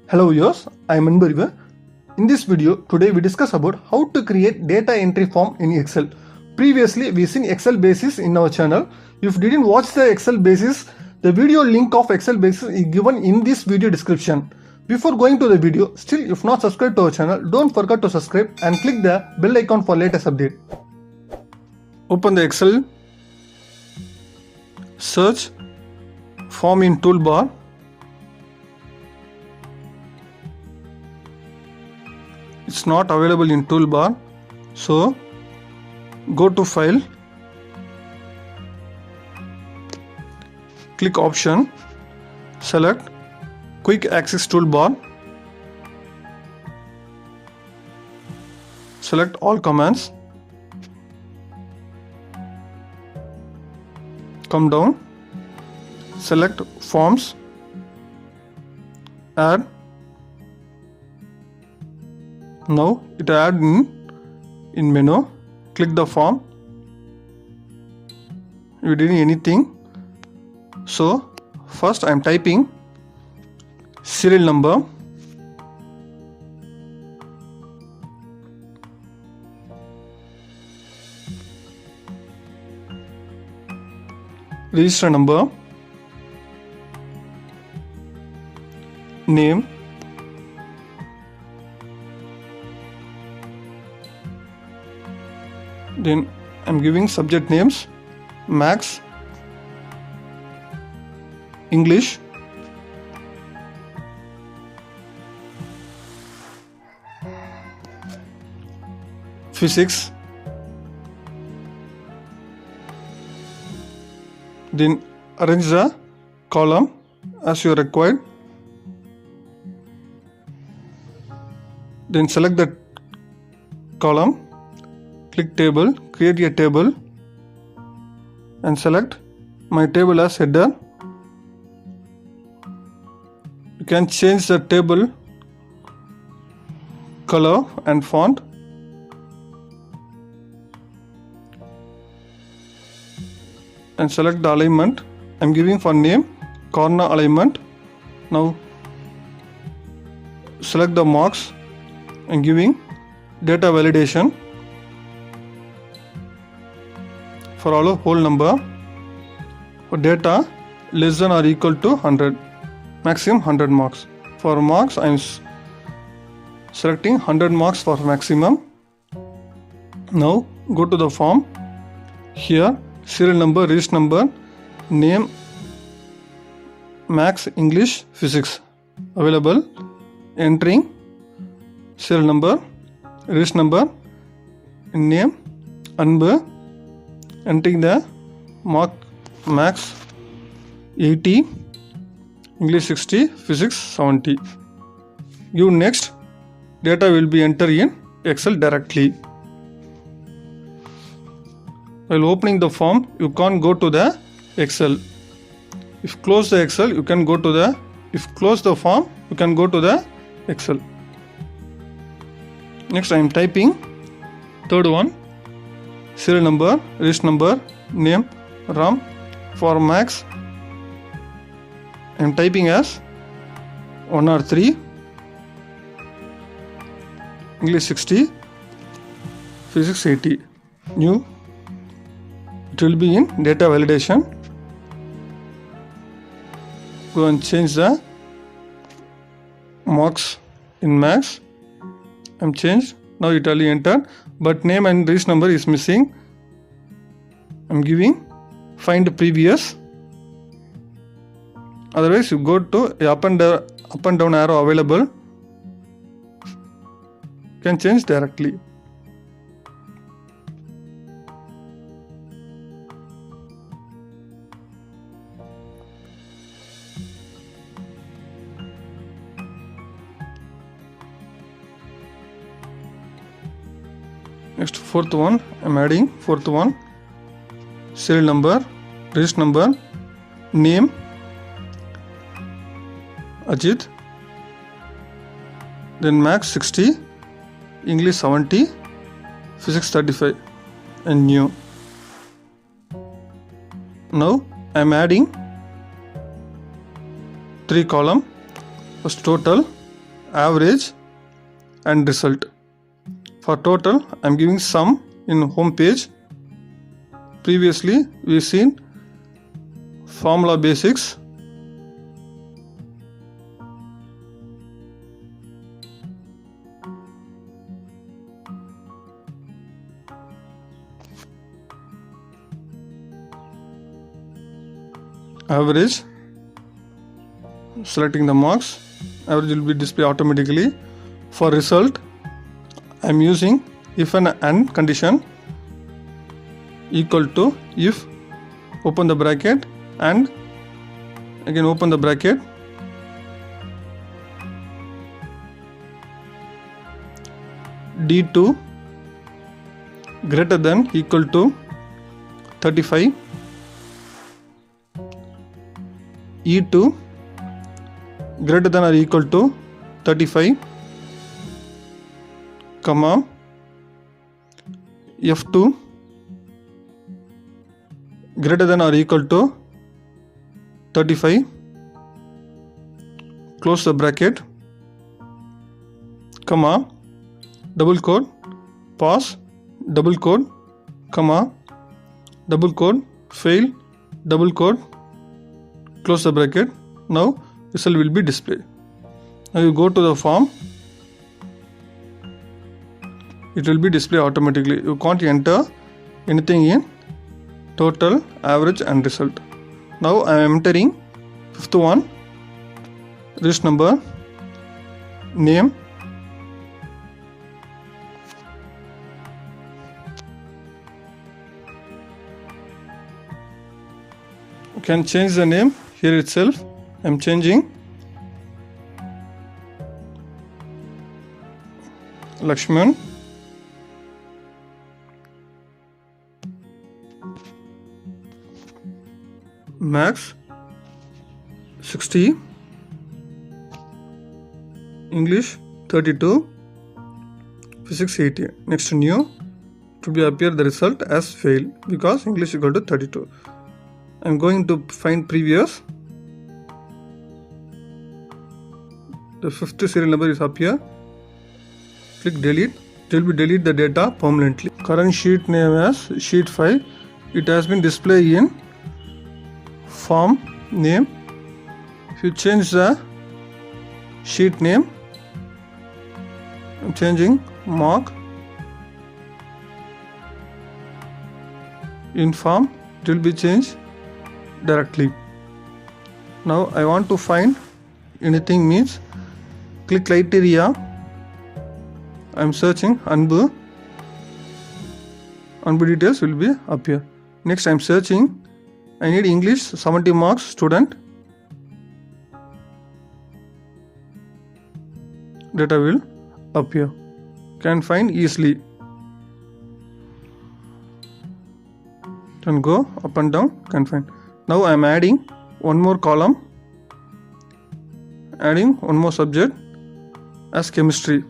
Hello viewers, I am Anbariva. In this video, today we discuss about how to create data entry form in Excel. Previously, we seen Excel basis in our channel. If you didn't watch the Excel basis, the video link of Excel basis is given in this video description. Before going to the video, still if not subscribed to our channel, don't forget to subscribe and click the bell icon for latest update. Open the Excel, search form in toolbar. It's not available in toolbar, so go to file, click option, select quick access toolbar, select all commands, come down, select forms, add. Now it add in menu, click the form. You didn't anything, so first I am typing serial number, register number, name, then I'm giving subject names, Max, English, Physics, then arrange the column as you required, then select the column, click table, create a table and select my table as header. You can change the table color and font. And select the alignment. I'm giving for name corner alignment. Now select the marks and giving data validation for all of whole number. For data less than or equal to 100, maximum 100 marks. For marks I am selecting 100 marks for maximum. Now go to the form. Here serial number, register number, name, Max, English, Physics available. Entering serial number, register number, name, Anbu, entering the mark Max 80, English 60, Physics 70. Give next. Data will be entered in Excel directly. While opening the form, you can't go to the Excel. If close the Excel, you can go to the. If close the form, you can go to the Excel. Next, I am typing third one. Serial number, register number, name, RAM. For Max, I am typing as 1 or 3. English 60, Physics 80. New. It will be in data validation. Go and change the marks in Max. I'm changed. Now it will be entered, but name and register number is missing. I'm giving find previous. Otherwise, you go to up and down arrow available. You can change directly. Next, fourth one, I'm adding fourth one. Serial number, register number, name, Ajit, then Max 60, English 70, Physics 35, and new. Now I am adding 3 column. First total, average and result. For total, I am giving sum in home page. Previously we seen formula basics. Average, selecting the marks, average will be displayed automatically. For result, I am using if and AND condition, equal to if, open the bracket, and again open the bracket, D2 greater than equal to 35, E2 greater than or equal to 35, comma, F2 greater than or equal to 35, close the bracket, comma, double quote, pause, double quote, comma, double quote, fail, double quote, close the bracket. Now result will be displayed. Now you go to the form, it will be displayed automatically. You can't enter anything in total, average and result. Now I am entering fifth one, register number, name, you can change the name here itself. I am changing Lakshman, Max 60, English 32, Physics 80. Next new, to be appear the result as fail because English equal to 32. I am going to find previous. The fifth serial number is up here. Click delete. It will be delete the data permanently. Current sheet name as sheet 5. It has been displayed in form name. If you change the sheet name, I am changing mark in form. It will be changed directly. Now I want to find anything means click criteria. I am searching Anbu. Anbu details will be up here. Next I am searching. I need English 70 marks student. Data will appear. Can find easily. Can go up and down. Can find. Now I am adding one more column. Adding one more subject as chemistry.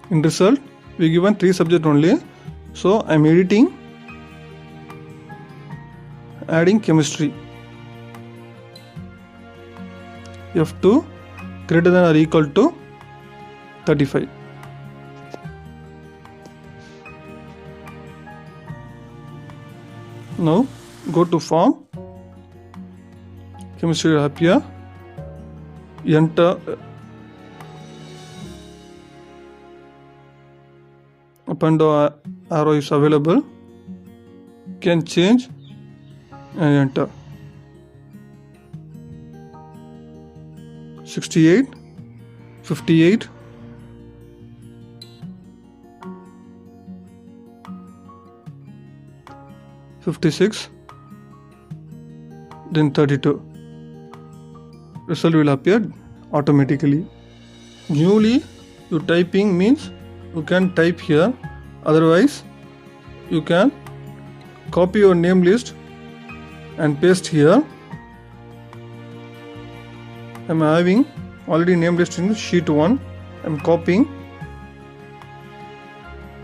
In result, we given 3 subjects only. So I am editing, adding chemistry. F2 greater than or equal to 35. Now go to form. Chemistry will appear. Enter. Up and down arrow is available. Can change and enter. 68, 58, 56, then 32. Result will appear automatically. Newly you typing means you can type here, otherwise you can copy your name list and paste here. I am having already name list in sheet 1. I am copying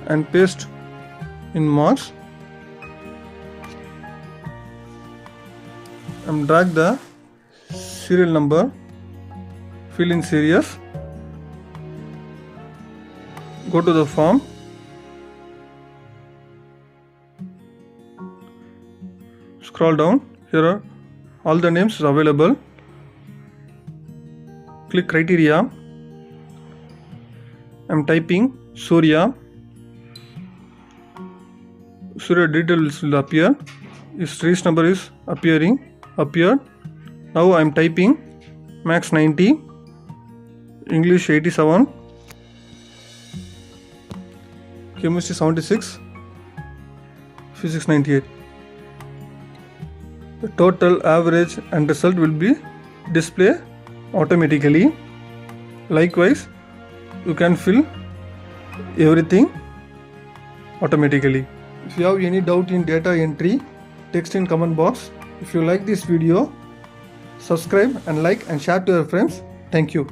and paste in marks. Drag the serial number, fill in series, go to the form, scroll down, here are all the names available, click criteria, I'm typing Surya details will appear, his trace number is appeared. Now I am typing Max 90, English 87, Chemistry 76, Physics 98. The total, average and result will be displayed automatically. Likewise, you can fill everything automatically. If you have any doubt in data entry, text in comment box. If you like this video, subscribe and like and share to your friends. Thank you.